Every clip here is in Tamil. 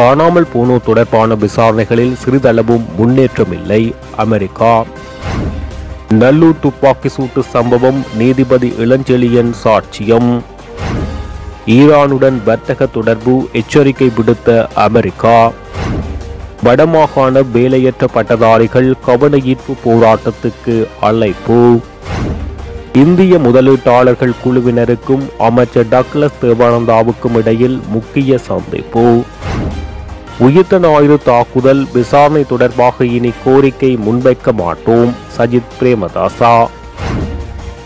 காணாமல் போனோர் தொடர்பான விசாரணைகளில் சிறிதளவும் முன்னேற்றமில்லை. அமெரிக்கா. நல்லூர் துப்பாக்கி சூட்டு சம்பவம், நீதிபதி இளஞ்செழியன் சாட்சியம். ஈரானுடன் வர்த்தக தொடர்பு, எச்சரிக்கை விடுத்த அமெரிக்கா. வடமாகாண வேலையற்ற பட்டதாரிகள் கவன ஈர்ப்பு போராட்டத்துக்கு அழைப்பு. இந்திய முதலீட்டாளர்கள் குழுவினருக்கும் அமைச்சர் டக்ளஸ் தேவானந்தாவுக்கும் இடையில் முக்கிய சந்திப்பு. உயிர்த்த ஞாயிறு தாக்குதல் விசாரணை தொடர்பாக இனி கோரிக்கை முன்வைக்க மாட்டோம், சஜித் பிரேமதாசா.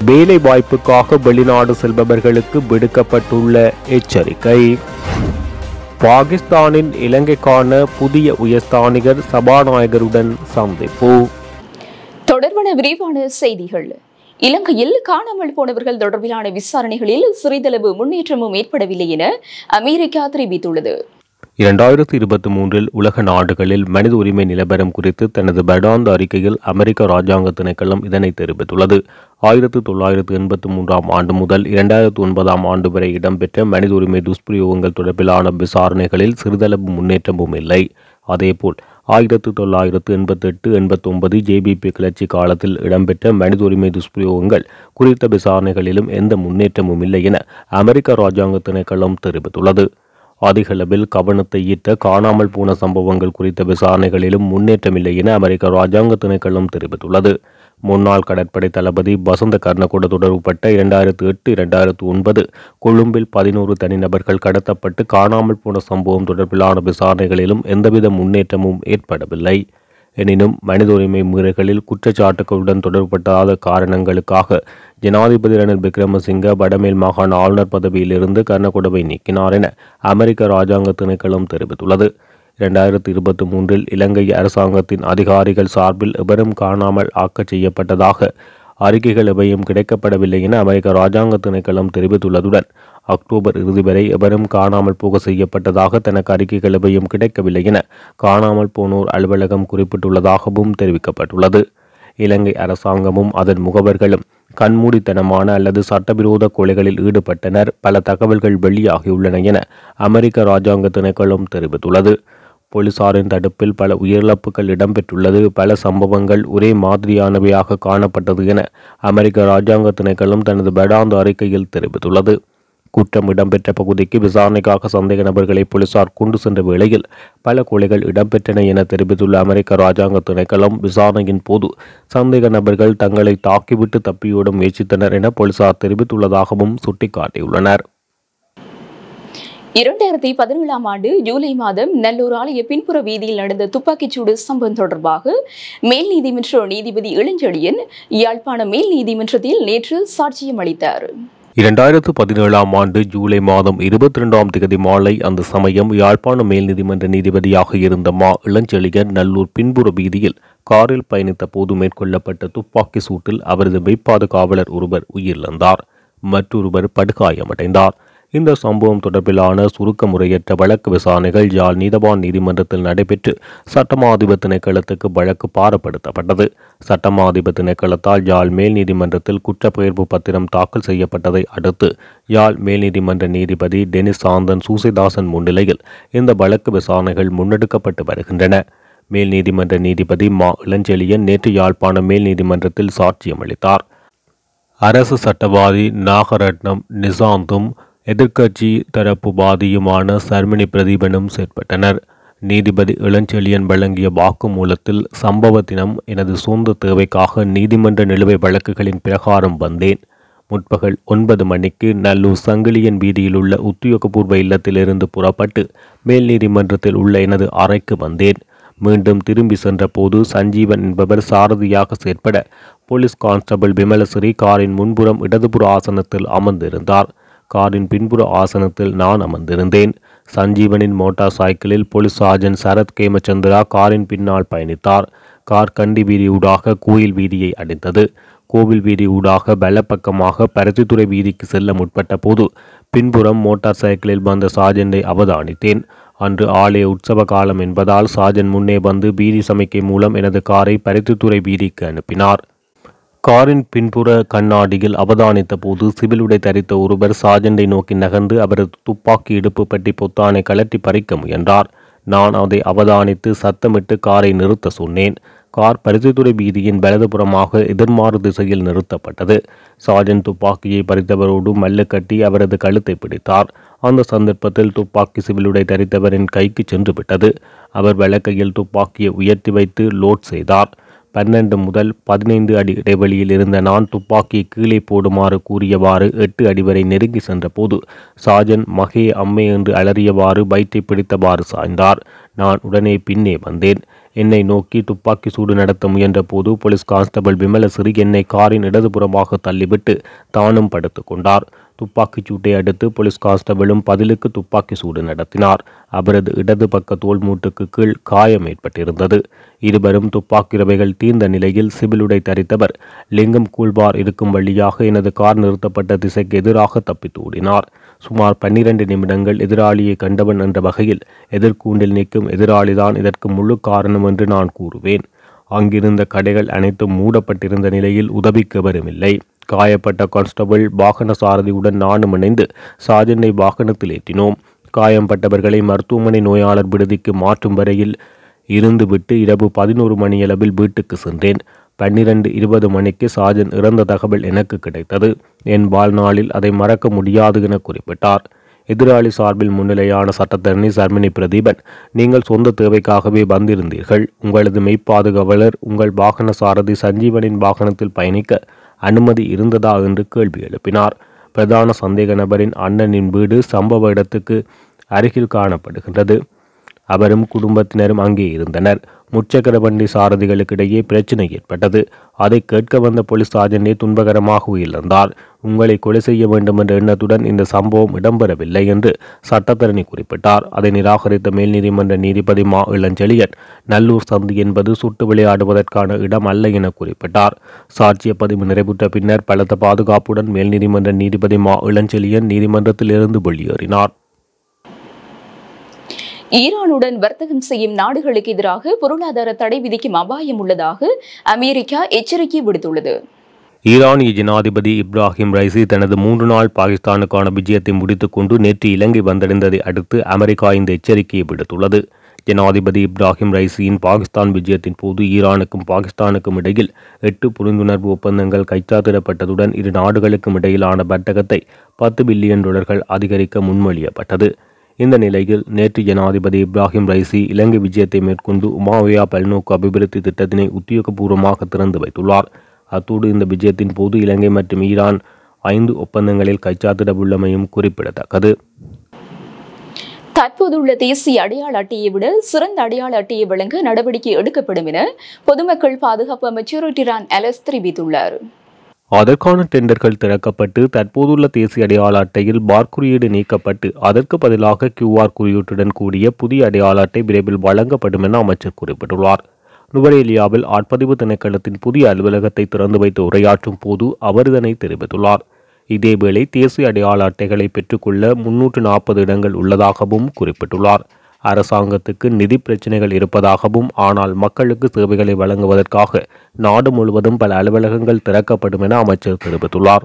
வேலை வாய்ப்புக்காக வெளிநாடு செல்பவர்களுக்கு விடுக்கப்பட்டுள்ள எச்சரிக்கை. பாகிஸ்தானின் இலங்கைக்கான புதிய உயர்ஸ்தானிகர் சபாநாயகருடன் சந்திப்பு. தொடர்பான விரிவான செய்திகள். இலங்கையில் காணாமல் போனவர்கள் தொடர்பிலான விசாரணைகளில் சிறிதளவு முன்னேற்றமும் ஏற்படவில்லை என அமெரிக்கா தெரிவித்துள்ளது. 2023 உலக நாடுகளில் மனித உரிமை நிலவரம் குறித்து தனது வருடாந்த அறிக்கையில் அமெரிக்க இராஜாங்க திணைக்களம் இதனை தெரிவித்துள்ளது. 1983 ஆண்டு முதல் 2009 ஆண்டு வரை இடம்பெற்ற மனித உரிமை துஷ்பிரயோகங்கள் தொடர்பிலான விசாரணைகளில் சிறிதளவு முன்னேற்றமும் இல்லை. அதேபோல் 1988-89 ஜேபிபி கிளர்ச்சி காலத்தில் இடம்பெற்ற மனித உரிமை துஷ்பிரயோகங்கள் குறித்த விசாரணைகளிலும் எந்த முன்னேற்றமும் இல்லை என அமெரிக்க இராஜாங்க திணைக்களம் தெரிவித்துள்ளது. அதிகளவில் கவனத்தை ஈர்த்த காணாமல் போன சம்பவங்கள் குறித்த விசாரணைகளிலும் முன்னேற்றமில்லை என அமெரிக்க இராஜாங்க திணைக்களம் தெரிவித்துள்ளது. முன்னாள் கடற்படை தளபதி பசந்த கர்ணகூட தொடர்புபட்ட 2008-2009 கொழும்பில் 11 தனிநபர்கள் கடத்தப்பட்டு காணாமல் போன சம்பவம் தொடர்பிலான விசாரணைகளிலும் எந்தவித முன்னேற்றமும் ஏற்படவில்லை. எனினும் மனித உரிமை மீறல்களில் குற்றச்சாட்டுகளுடன் தொடர்புபடாத காரணங்களுக்காக ஜனாதிபதி ரணில் விக்ரமசிங்க வடமேல் மாகாண ஆளுநர் பதவியிலிருந்து கர்ணகூடவை நீக்கினார் என அமெரிக்க இராஜாங்க திணைக்களம் தெரிவித்துள்ளது. 2023 இலங்கை அரசாங்கத்தின் அதிகாரிகள் சார்பில் எவரும் காணாமல் ஆக்கச் செய்யப்பட்டதாக அறிக்கைகள் எவையும் கிடைக்கப்படவில்லை என அமெரிக்க இராஜாங்க திணைக்களம் தெரிவித்துள்ளதுடன் அக்டோபர் இறுதி வரை எவரும் காணாமல் போக செய்யப்பட்டதாக தனக்கு அறிக்கைகள் எவையும் கிடைக்கவில்லை என காணாமல் போனோர் அலுவலகம் குறிப்பிட்டுள்ளதாகவும் தெரிவிக்கப்பட்டுள்ளது. இலங்கை அரசாங்கமும் அதன் முகவர்களும் கண்மூடித்தனமான அல்லது சட்டவிரோத கொலைகளில் ஈடுபட்டனர், பல தகவல்கள் வெளியாகியுள்ளன என அமெரிக்க இராஜாங்க திணைக்களம் தெரிவித்துள்ளது. போலீசாரின் தடுப்பில் பல உயிரிழப்புகள் இடம்பெற்றுள்ளது, பல சம்பவங்கள் ஒரே மாதிரியானவையாக காணப்பட்டது என அமெரிக்க இராஜாங்க திணைக்களம் தனது வருடாந்த அறிக்கையில் தெரிவித்துள்ளது. குற்றம் இடம்பெற்ற பகுதிக்கு விசாரணைக்காக சந்தேக நபர்களை போலீசார் கொண்டு சென்ற வேளையில் பல கொலைகள் இடம்பெற்றன என தெரிவித்துள்ள அமெரிக்க இராஜாங்க திணைக்களம், விசாரணையின் போது சந்தேக நபர்கள் தங்களை தாக்கிவிட்டு தப்பியோட முயற்சித்தனர் என போலீசார் தெரிவித்துள்ளதாகவும் சுட்டிக்காட்டியுள்ளனர். 2017 ஆண்டு ஜூலை மாதம் நல்லூர் ஆலய பின்புற வீதியில் நடந்த துப்பாக்கிச்சூடு சம்பவம் தொடர்பாக மேல் நீதிமன்ற நீதிபதி இளஞ்செழியன் யாழ்ப்பாண மேல் நீதிமன்றத்தில் நேற்று சாட்சியம் அளித்தார். 2017 ஆண்டு ஜூலை மாதம் 22ஆம் தேதி மாலை அந்த சமயம் யாழ்ப்பாண மேல் நீதிமன்ற நீதிபதியாக இருந்த இளஞ்செழியன் நல்லூர் பின்புற வீதியில் காரில் பயணித்த போது மேற்கொள்ளப்பட்ட துப்பாக்கி சூட்டில் அவரது மெய்ப்பாத காவலர் ஒருவர் உயிரிழந்தார், மற்றொருவர் படுகாயமடைந்தார். இந்த சம்பவம் தொடர்பிலான சுருக்க முறையற்ற வழக்கு விசாரணைகள் யாழ் நீதவான் நீதிமன்றத்தில் நடைபெற்று சட்டமாதிப திணைக்களத்துக்கு வழக்கு பாரப்படுத்தப்பட்டது. சட்டமாதிப திணைக்களத்தால் யாழ் மேல் நீதிமன்றத்தில் குற்றப்பெயர்வு பத்திரம் தாக்கல் செய்யப்பட்டதை அடுத்து யாழ் மேல் நீதிமன்ற நீதிபதி டெனிஸ் சாந்தன் சூசைதாசன் முன்னிலையில் இந்த வழக்கு விசாரணைகள் முன்னெடுக்கப்பட்டு வருகின்றன. மேல் நீதிமன்ற நீதிபதி இளஞ்செழியன் நேற்று யாழ்ப்பாண மேல் நீதிமன்றத்தில் சாட்சியம் அளித்தார். அரசு சட்டவாதி நாகரட்னம் நிசாந்தும் எதிர்க்கட்சி தரப்பு வாதியுமான சர்மினி பிரதீபனும் செயற்பட்டனர். நீதிபதி இளஞ்செழியன் வழங்கிய வாக்குமூலத்தில் சம்பவ தினம் எனது சொந்த தேவைக்காக நீதிமன்ற நிலுவை வழக்குகளின் பிரகாரம் வந்தேன். முற்பகல் 9 மணிக்கு நல்லூர் சங்கிலியன் வீதியில் உள்ள உத்தியோகபூர்வ இல்லத்திலிருந்து புறப்பட்டு மேல் நீதிமன்றத்தில் உள்ள எனது அறைக்கு வந்தேன். மீண்டும் திரும்பி சென்ற போது சஞ்சீவன் என்பவர் சாரதியாக செயற்பட போலீஸ் கான்ஸ்டபிள் விமலசிறி காரின் முன்புறம் இடதுபுற ஆசனத்தில் அமர்ந்திருந்தார். காரின் பின்புற ஆசனத்தில் நான் அமர்ந்திருந்தேன். சஞ்சீவனின் மோட்டார் சைக்கிளில் போலீஸ் சார்ஜன் சரத் கேமச்சந்திரா காரின் பின்னால் பயணித்தார். கார் கண்டி வீதியூடாக கோயில் வீதியை அடைந்தது. கோவில் வீதி ஊடாக பலப்பக்கமாக பருத்தித்துறை வீதிக்கு செல்ல முற்பட்ட போது பின்புறம் மோட்டார் சைக்கிளில் வந்த சார்ஜனை அவதானித்தேன். அன்று ஆலய உற்சவ காலம் என்பதால் சார்ஜன் முன்னே வந்து பீதி சமிக்கை மூலம் எனது காரை பருத்தித்துறை வீதிக்கு அனுப்பினார். காரின் பின்புற கண்ணாடியில் அவதானித்த போது சிவில் உடை தரித்த ஒருவர் சார்ஜனை நோக்கி நகர்ந்து அவரது துப்பாக்கி இடுப்பு பட்டி பொத்தானை கலட்டி பறிக்க முயன்றார். நான் அதை அவதானித்து சத்தமிட்டு காரை நிறுத்த சொன்னேன். கார் பருத்தித்துறை வீதியின் வலதுபுறமாக எதிர்மாறு திசையில் நிறுத்தப்பட்டது. சார்ஜன் துப்பாக்கியை பறித்தவரோடு மல்லு கட்டி அவரது கழுத்தை பிடித்தார். அந்த சந்தர்ப்பத்தில் துப்பாக்கி சிவிலுடை தரித்தவரின் கைக்கு சென்று விட்டது. அவர் வலக்கையில் துப்பாக்கியை உயர்த்தி வைத்து லோட் செய்தார். 12 முதல் 15 அடி இடைவெளியில் இருந்த நான் துப்பாக்கியை கீழே போடுமாறு கூறியவாறு 8 அடி வரை நெருங்கி சென்றபோது சார்ஜன் மகே அம்மே என்று அலறியவாறு வயிற்றை பிடித்தவாறு சாய்ந்தார். நான் உடனே பின்னே வந்தேன். என்னை நோக்கி துப்பாக்கி சூடு நடத்த முயன்ற போது போலீஸ் கான்ஸ்டபிள் விமலசிறி என்னை காரின் இடதுபுறமாக தள்ளிவிட்டு தானும் படுத்து கொண்டார். துப்பாக்கிச் சூட்டை அடுத்து போலீஸ் கான்ஸ்டபிளும் பதிலுக்கு துப்பாக்கி சூடு நடத்தினார். அவரது இடது பக்க தோல் மூட்டுக்கு கீழ் காயம் ஏற்பட்டிருந்தது. இருவரும் துப்பாக்கி ரவைகள் தீர்ந்த நிலையில் சிபிலுடை தரித்தவர் லிங்கம் கூழ்பார் இருக்கும் வழியாக எனது கார் நிறுத்தப்பட்ட திசைக்கு எதிராக தப்பித்து ஓடினார். சுமார் 12 நிமிடங்கள் எதிராளியை கண்டவன் என்ற வகையில் எதிர்கூண்டில் நிற்கும் எதிராளிதான் இதற்கு முழு காரணம் என்று நான் கூறுவேன். அங்கிருந்த கடைகள் அனைத்தும் மூடப்பட்டிருந்த நிலையில் உதவிக்கு வருமில்லை. காயப்பட்ட கான்ஸ்டபிள் வாகன சாரதியுடன் நானும் இணைந்து சார்ஜனை வாகனத்தில் ஏற்றினோம். காயம்பட்டவர்களை மருத்துவமனை நோயாளர் விடுதிக்கு மாற்றும் வரையில் இருந்துவிட்டு இரவு 11 மணியளவில் வீட்டுக்கு சென்றேன். 12:20 மணிக்கு சார்ஜன் இறந்த தகவல் எனக்கு கிடைத்தது. என் வாழ்நாளில் அதை மறக்க முடியாது என குறிப்பிட்டார். எதிராளி சார்பில் முன்னிலையான சட்டத்தரணி சர்மினி பிரதீபன், நீங்கள் சொந்த தேவைக்காகவே வந்திருந்தீர்கள். உங்களது மெய்ப்பாதுகாவலர் உங்கள் வாகன சாரதி சஞ்சீவனின் வாகனத்தில் பயணிக்க அனுமதி இருந்ததா என்று கேள்வி எழுப்பினார். பிரதான சந்தேக நபரின் அண்ணனின் வீடு சம்பவ இடத்துக்கு அருகில் காணப்படுகின்றது. அவரும் குடும்பத்தினரும் அங்கே இருந்தனர். முச்சக்கர வண்டி சாரதிகளுக்கிடையே பிரச்சினை ஏற்பட்டது. அதை கேட்க வந்த போலீஸ் சார்ஜனே துன்பகரமாக உயிரிழந்தார். உங்களை கொலை செய்ய வேண்டும் என்ற எண்ணத்துடன் இந்த சம்பவம் இடம்பெறவில்லை என்று சட்டத்தரணி குறிப்பிட்டார். அதை நிராகரித்த மேல் நீதிமன்ற நீதிபதி மா இளஞ்செழியன், நல்லூர் சந்தி என்பது சுட்டு விளையாடுவதற்கான இடம் அல்ல என குறிப்பிட்டார். சாட்சிய பதிவு நிறைவுற்ற பின்னர் பலத்த பாதுகாப்புடன் மேல் நீதிமன்ற நீதிபதி மா இளஞ்செழியன் நீதிமன்றத்தில் இருந்து வெளியேறினார். ஈரானுடன் வர்த்தகம் செய்யும் நாடுகளுக்கு எதிராக பொருளாதார தடை விதிக்கும் அபாயம் உள்ளதாக அமெரிக்கா எச்சரிக்கை விடுத்துள்ளது. ஈரானிய ஜனாதிபதி இப்ராஹிம் ரைசி தனது 3 நாள் பாகிஸ்தானுக்கான விஜயத்தை முடித்துக்கொண்டு நேற்று இலங்கை வந்தடைந்ததை அடுத்து அமெரிக்கா இந்த எச்சரிக்கையை விடுத்துள்ளது. ஜனாதிபதி இப்ராஹிம் ரைசியின் பாகிஸ்தான் விஜயத்தின் போது ஈரானுக்கும் பாகிஸ்தானுக்கும் இடையில் 8 புரிந்துணர்வு ஒப்பந்தங்கள் கைச்சாத்திடப்பட்டதுடன் இரு நாடுகளுக்கும் இடையிலான வர்த்தகத்தை $10 பில்லியன் அதிகரிக்க முன்மொழியப்பட்டது. இந்த நிலையில் நேற்று ஜனாதிபதி இப்ராஹிம் ரைசி இலங்கை விஜயத்தை மேற்கொண்டு உமாவியா பல்நோக்கு அபிவிருத்தி திட்டத்தினை உத்தியோகபூர்வமாக திறந்து வைத்துள்ளார். அத்தோடு இந்த விஜயத்தின் போது இலங்கை மற்றும் ஈரான் 5 ஒப்பந்தங்களில் கைச்சாத்திடவுள்ளமையும் குறிப்பிடத்தக்கது. தற்போதுள்ள தேசிய அடையாள அட்டையை விட சிறந்த அடையாள அட்டையை வழங்க நடவடிக்கை எடுக்கப்படும் என பொதுமக்கள் பாதுகாப்பு அமைச்சர் டிரான் அலஸ் தெரிவித்துள்ளார். அதற்கான டெண்டர்கள் திறக்கப்பட்டு தற்போதுள்ள தேசிய அடையாள அட்டையில் பார் குறியீடு நீக்கப்பட்டு அதற்கு பதிலாக QR குறியீட்டுடன் கூடிய புதிய அடையாள அட்டை விரைவில் வழங்கப்படும் என அமைச்சர் குறிப்பிட்டுள்ளார். நுவரேலியாவில் ஆட்பதிவு திணைக்களத்தின் புதிய அலுவலகத்தை திறந்து வைத்து உரையாற்றும் போது அவர் இதனை தெரிவித்துள்ளார். இதேவேளை தேசிய அடையாள அட்டைகளை பெற்றுக்கொள்ள 340 இடங்கள் உள்ளதாகவும் குறிப்பிட்டுள்ளார். அரசாங்கத்துக்கு நிதி பிரச்சனைகள் இருப்பதாகவும் ஆனால் மக்களுக்கு சேவைகளை வழங்குவதற்காக நாடு முழுவதும் பல அலுவலகங்கள் திறக்கப்படும் என அமைச்சர் தெரிவித்துள்ளார்.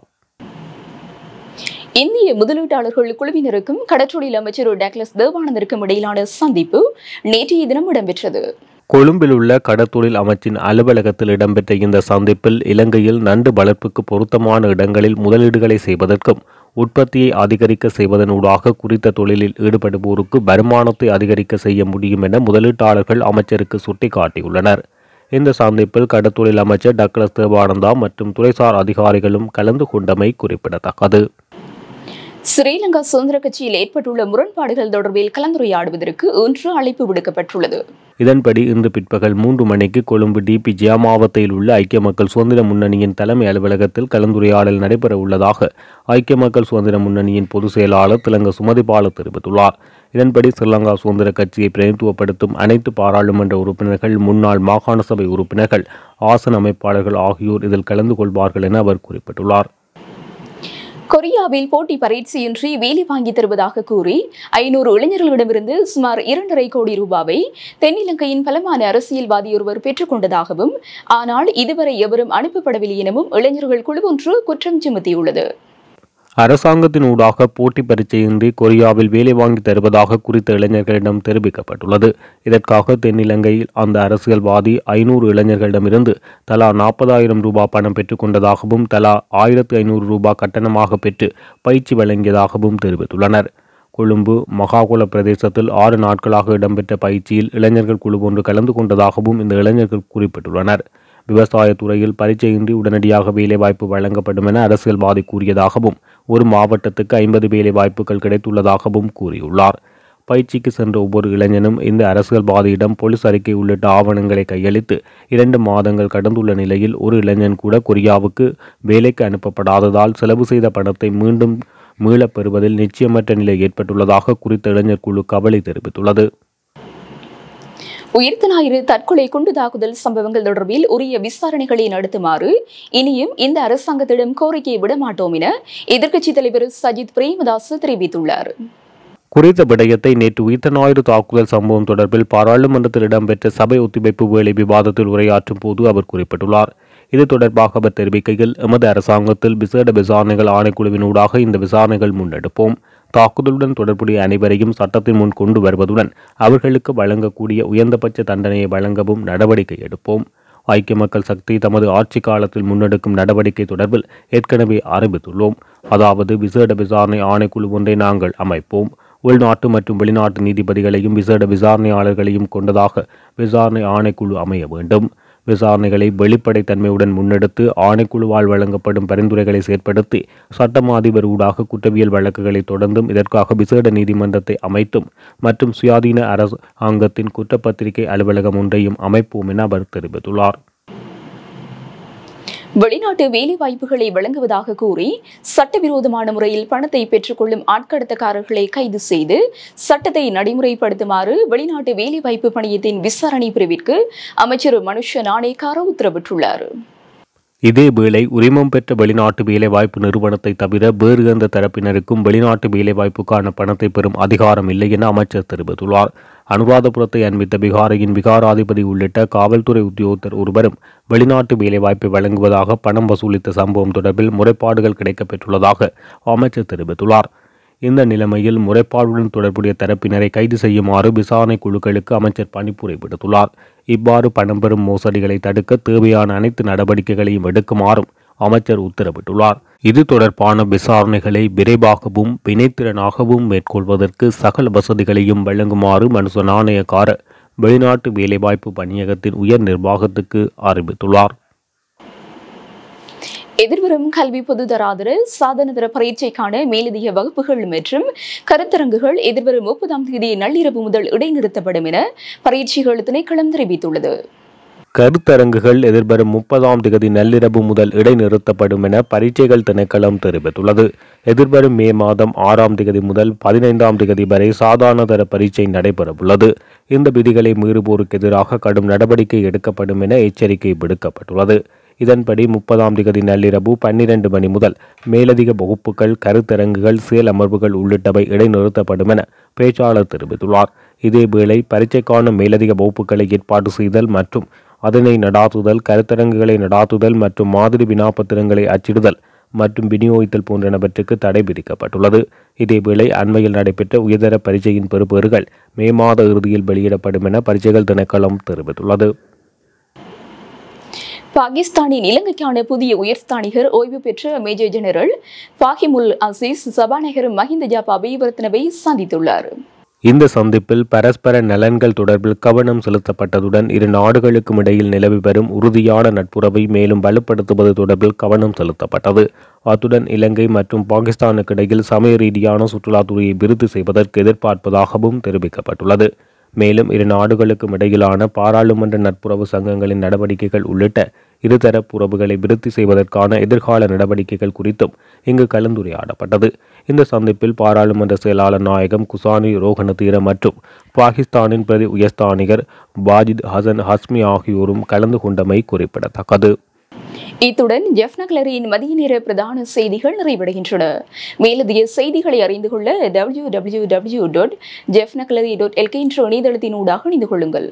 இந்திய முதலீட்டாளர்கள் குழுவினருக்கும் கடற்றொழில் அமைச்சர் டக்ளஸ் தேவானந்திற்கும் இடையிலான சந்திப்பு நேற்றைய தினம் இடம்பெற்றது. கொழும்பில் உள்ள கடற்தொழில் அமைச்சின் அலுவலகத்தில் இடம்பெற்ற இந்த சந்திப்பில் இலங்கையில் நண்டு வளர்ப்புக்கு பொருத்தமான இடங்களில் முதலீடுகளை செய்வதற்கும் உற்பத்தியை அதிகரிக்க செய்வதனூடாக குறித்த தொழிலில் ஈடுபடுவோருக்கு வருமானத்தை அதிகரிக்க செய்ய முடியும் என முதலீட்டாளர்கள் அமைச்சருக்கு சுட்டிக்காட்டியுள்ளனர். இந்த சந்திப்பில் கடற்தொழில் அமைச்சர் டக்ளஸ் தேவானந்தா மற்றும் துறைசார் அதிகாரிகளும் கலந்து கொண்டமை குறிப்பிடத்தக்கது. ஸ்ரீலங்கா சுதந்திர கட்சியில் ஏற்பட்டுள்ள முரண்பாடுகள் தொடர்பில் கலந்துரையாடுவதற்கு இன்று அழைப்பு விடுக்கப்பட்டுள்ளது. இதன்படி இன்று பிற்பகல் 3 மணிக்கு கொழும்பு டிபி ஜியாமாவத்தையில் உள்ள ஐக்கிய மக்கள் சுதந்திர முன்னணியின் தலைமை அலுவலகத்தில் கலந்துரையாடல் நடைபெற உள்ளதாக ஐக்கிய மக்கள் சுதந்திர முன்னணியின் பொதுச் செயலாளர் திலங்க சுமதிபால தெரிவித்துள்ளார். இதன்படி ஸ்ரீலங்கா சுதந்திர கட்சியை பிரதிநிதித்துவப்படுத்தும் அனைத்து பாராளுமன்ற உறுப்பினர்கள், முன்னாள் மாகாண சபை உறுப்பினர்கள், ஆசன அமைப்பாளர்கள் ஆகியோர் இதில் கலந்து கொள்வார்கள் என அவர் குறிப்பிட்டுள்ளார். கொரியாவில் போட்டி பரீட்சையின்றி வேலை வாங்கி தருவதாக கூறி 500 இளைஞர்களிடமிருந்து சுமார் 2.5 கோடி ரூபாவை தென்னிலங்கையின் பலமான அரசியல்வாதி ஒருவர் பெற்றுக் கொண்டதாகவும் ஆனால் இதுவரை எவரும் அனுப்பப்படவில்லை எனவும் இளைஞர்கள் குழு ஒன்று குற்றம் சுமத்தியுள்ளது. அரசாங்கத்தின் ஊடாக போட்டி பரீட்சையின்றி கொரியாவில் வேலை வாங்கி தருவதாக குறித்த இளைஞர்களிடம் தெரிவிக்கப்பட்டுள்ளது. இதற்காக தென்னிலங்கையில் அந்த அரசியல்வாதி 500 இளைஞர்களிடமிருந்து தலா 40,000 ரூபாய் பணம் பெற்றுக்கொண்டதாகவும் தலா 1,500 ரூபாய் கட்டணமாக பெற்று பயிற்சி வழங்கியதாகவும் தெரிவித்துள்ளனர். கொழும்பு மகாகுல பிரதேசத்தில் 6 நாட்களாக இடம்பெற்ற பயிற்சியில் இளைஞர்கள் குழு ஒன்று கலந்து கொண்டதாகவும் இந்த இளைஞர்கள் குறிப்பிட்டுள்ளனர். விவசாயத்துறையில் பரீட்சையின்றி உடனடியாக வேலைவாய்ப்பு வழங்கப்படும் என அரசியல்வாதி கூறியதாகவும் ஒரு மாவட்டத்துக்கு 50 வேலை வாய்ப்புகள் கிடைத்துள்ளதாகவும் கூறியுள்ளார். பயிற்சிக்கு சென்ற ஒவ்வொரு இளைஞனும் இந்த அரசியல்வாதியிடம் போலீஸ் அறிக்கை உள்ளிட்ட ஆவணங்களை கையளித்து 2 மாதங்கள் கடந்துள்ள நிலையில் ஒரு இளைஞன் கூட கொரியாவுக்கு வேலைக்கு அனுப்பப்படாததால் செலவு செய்த பணத்தை மீண்டும் மீளப் பெறுவதில் நிச்சயமற்ற நிலை ஏற்பட்டுள்ளதாக குறித்த இளைஞர் குழு கவலை தெரிவித்துள்ளது. உயிர்த்த ஞாயிறு தற்கொலை குண்டு தாக்குதல் சம்பவங்கள் தொடர்பில் உரிய விசாரணைகளை நடத்துமாறு இனியும் இந்த அரசாங்கத்திடம் கோரிக்கையை விடமாட்டோம் என எதிர்க்கட்சித் தலைவர் சஜித் பிரேமதாஸ் தெரிவித்துள்ளார். குறித்த விடயத்தை நேற்று உயிர்த்த ஞாயிறு தாக்குதல் சம்பவம் தொடர்பில் பாராளுமன்றத்தில் இடம்பெற்ற சபை ஒத்திவைப்பு வேலை விவாதத்தில் உரையாற்றும் போது அவர் குறிப்பிட்டுள்ளார். இது தொடர்பாக அவர் தெரிவிக்கையில், எமது அரசாங்கத்தில் விசேட விசாரணைகள் ஆணைக்குழுவினூடாக இந்த விசாரணைகள் முன்னெடுப்போம். தாக்குதலுடன் தொடர்புடைய அனைவரையும் சட்டத்தின் முன் கொண்டு வருவதுடன் அவர்களுக்கு வழங்கக்கூடிய உயர்ந்தபட்ச தண்டனையை வழங்கவும் நடவடிக்கை எடுப்போம். ஐக்கிய மக்கள் சக்தி தமது ஆட்சி காலத்தில் முன்னெடுக்கும் நடவடிக்கை தொடர்பில் ஏற்கனவே ஆரம்பித்துள்ளோம். அதாவது விசேட விசாரணை ஆணைக்குழு ஒன்றை நாங்கள் அமைப்போம். உள்நாட்டு மற்றும் வெளிநாட்டு நீதிபதிகளையும் விசேட விசாரணையாளர்களையும் கொண்டதாக விசாரணை ஆணைக்குழு அமைய வேண்டும். விசாரணைகளை வெளிப்படைத்தன்மையுடன் முன்னெடுத்து ஆணைக்குழுவால் வழங்கப்படும் பரிந்துரைகளை செயற்படுத்தி சட்டம் அதிபர் ஊடாக குற்றவியல் வழக்குகளை தொடர்ந்தும் இதற்காக விசேட நீதிமன்றத்தை அமைத்தும் மற்றும் சுயாதீன அரசாங்கத்தின் குற்றப்பத்திரிகை அலுவலகம் ஒன்றையும் அமைப்போம் என அவர் தெரிவித்துள்ளார். வெளிநாட்டு வேலைவாய்ப்புகளை வழங்குவதாக கூறி சட்டவிரோதமான முறையில் பணத்தை பெற்றுக்கொள்ளும் ஆட்கடத்தக்காரர்களை கைது செய்து சட்டத்தை நடைமுறைப்படுத்துமாறு வெளிநாட்டு வேலைவாய்ப்பு பணியத்தின் விசாரணை பிரிவிற்கு அமைச்சர் மனுஷ நாணேக்கார உத்தரவிட்டுள்ளார். இதேவேளை உரிமம் பெற்ற வெளிநாட்டு வேலைவாய்ப்பு நிறுவனத்தை தவிர வேறு எந்த தரப்பினருக்கும் வெளிநாட்டு வேலைவாய்ப்புக்கான பணத்தை பெறும் அதிகாரம் இல்லை என அமைச்சர் தெரிவித்துள்ளார். அனுராதபுரத்தை அண்மித்த பிகாரையின் விகாராதிபதி உள்ளிட்ட காவல்துறை உத்தியோகத்தர் ஒருவரும் வெளிநாட்டு வேலைவாய்ப்பை வழங்குவதாக பணம் வசூலித்த சம்பவம் தொடர்பில் முறைப்பாடுகள் கிடைக்கப்பெற்றுள்ளதாக அமைச்சர் தெரிவித்துள்ளார். இந்த நிலைமையில் முறைப்பாடுடன் தொடர்புடைய தரப்பினரை கைது செய்யுமாறு விசாரணை குழுக்களுக்கு அமைச்சர் பணிப்புரை விடுத்துள்ளார். இவ்வாறு பணம் பெறும் மோசடிகளை தடுக்க தேவையான அனைத்து நடவடிக்கைகளையும் எடுக்குமாறும் அமைச்சர் உத்தரவிட்டுள்ளார். இது தொடர்பான விசாரணைகளை விரைவாகவும் வினைத்திறனாகவும் மேற்கொள்வதற்கு சகல வசதிகளையும் வழங்குமாறு மனுஷ நாணயக்கார வெளிநாட்டு வேலைவாய்ப்பு பணியகத்தின் உயர் நிர்வாகத்துக்கு அறிவித்துள்ளார். எதிர்வரும் கல்வி பொதுதராதர சாதனதர பரீட்சைக்கான மேலதிக வகுப்புகள் மற்றும் கருத்தரங்குகள் எதிர்வரும் 30ஆம் தேதி நள்ளிரவு முதல் இடைநிறுத்தப்படும் என பரீட்சைகள் திணைக்களம் தெரிவித்துள்ளது. கருத்தரங்குகள் எதிர்வரும் 30ஆம் தேதி நள்ளிரவு முதல் இடைநிறுத்தப்படும் என பரீட்சைகள் திணைக்களம் தெரிவித்துள்ளது. எதிர்வரும் மே மாதம் 6ஆம் தேதி முதல் 15ஆம் தேதி வரை சாதாரணதர பரீட்சை நடைபெறவுள்ளது. இந்த விதிகளை மீறுவோருக்கு எதிராக கடும் நடவடிக்கை எடுக்கப்படும் என எச்சரிக்கை விடுக்கப்பட்டுள்ளது. இதன்படி 30ஆம் தேதி நள்ளிரவு 12 மணி முதல் மேலதிக வகுப்புகள், கருத்தரங்குகள், செயல் அமர்வுகள் உள்ளிட்டவை இடைநிறுத்தப்படும் என பேச்சாளர் தெரிவித்துள்ளார். இதேவேளை பரீட்சைக்கான மேலதிக வகுப்புகளை ஏற்பாடு செய்தல் மற்றும் அதனை நடாத்துதல், கருத்தரங்குகளை நடாத்துதல் மற்றும் மாதிரி வினாப்பத்திரங்களை அச்சிடுதல் மற்றும் விநியோகித்தல் போன்றனவற்றுக்கு தடை விதிக்கப்பட்டுள்ளது. இதேவேளை அண்மையில் நடைபெற்ற உயர்தர பரீட்சையின் பெறுபேறுகள் மே மாத இறுதியில் வெளியிடப்படும் என பரீட்சைகள் திணைக்களம் தெரிவித்துள்ளது. பாகிஸ்தானின் இலங்கைக்கான புதிய உயர்ஸ்தானிகர் ஓய்வு பெற்ற மேஜர் ஜெனரல் ஃபாஹிமுல் அசீஸ் சபாநாயகர் மஹிந்த ஜாப அபிவர்த்தனவை சந்தித்துள்ளார். இந்த சந்திப்பில் பரஸ்பர நலன்கள் தொடர்பில் கவனம் செலுத்தப்பட்டதுடன் இரு நாடுகளுக்கும் இடையில் நிலவி வரும் உறுதியான நட்புறவை மேலும் வலுப்படுத்துவது தொடர்பில் கவனம் செலுத்தப்பட்டது. அத்துடன் இலங்கை மற்றும் பாகிஸ்தானுக்கு இடையில் சமய ரீதியான சுற்றுலாத்துறையை விருத்தி செய்வதற்கு எதிர்பார்ப்பதாகவும் தெரிவிக்கப்பட்டுள்ளது. மேலும் இரு நாடுகளுக்கும் இடையிலான பாராளுமன்ற நட்புறவு சங்கங்களின் நடவடிக்கைகள் உள்ளிட்ட இருதரப்பு உறவுகளை விருத்தி செய்வதற்கான எதிர்கால நடவடிக்கைகள் குறித்தும் இங்கு கலந்துரையாடப்பட்டது. இந்த சந்திப்பில் பாராளுமன்ற செயலாளர் நாயகம் குசானி ரோஹனதீர மற்றும் பாகிஸ்தானின் பிரதி உயர்ஸ்தானிகர் வாஜித் ஹசன் ஹஸ்மி ஆகியோரும் கலந்து கொண்டமை குறிப்பிடத்தக்கது. இத்துடன் ஜெஃப்னக்லரியின் மதிய நேர பிரதான செய்திகள் நிறைவடைகின்றன. மேலதிக செய்திகளை அறிந்து கொள்ள www.jeffnaclery.lk என்ற இணையதளத்தினூடாக இணைந்து கொள்ளுங்கள்.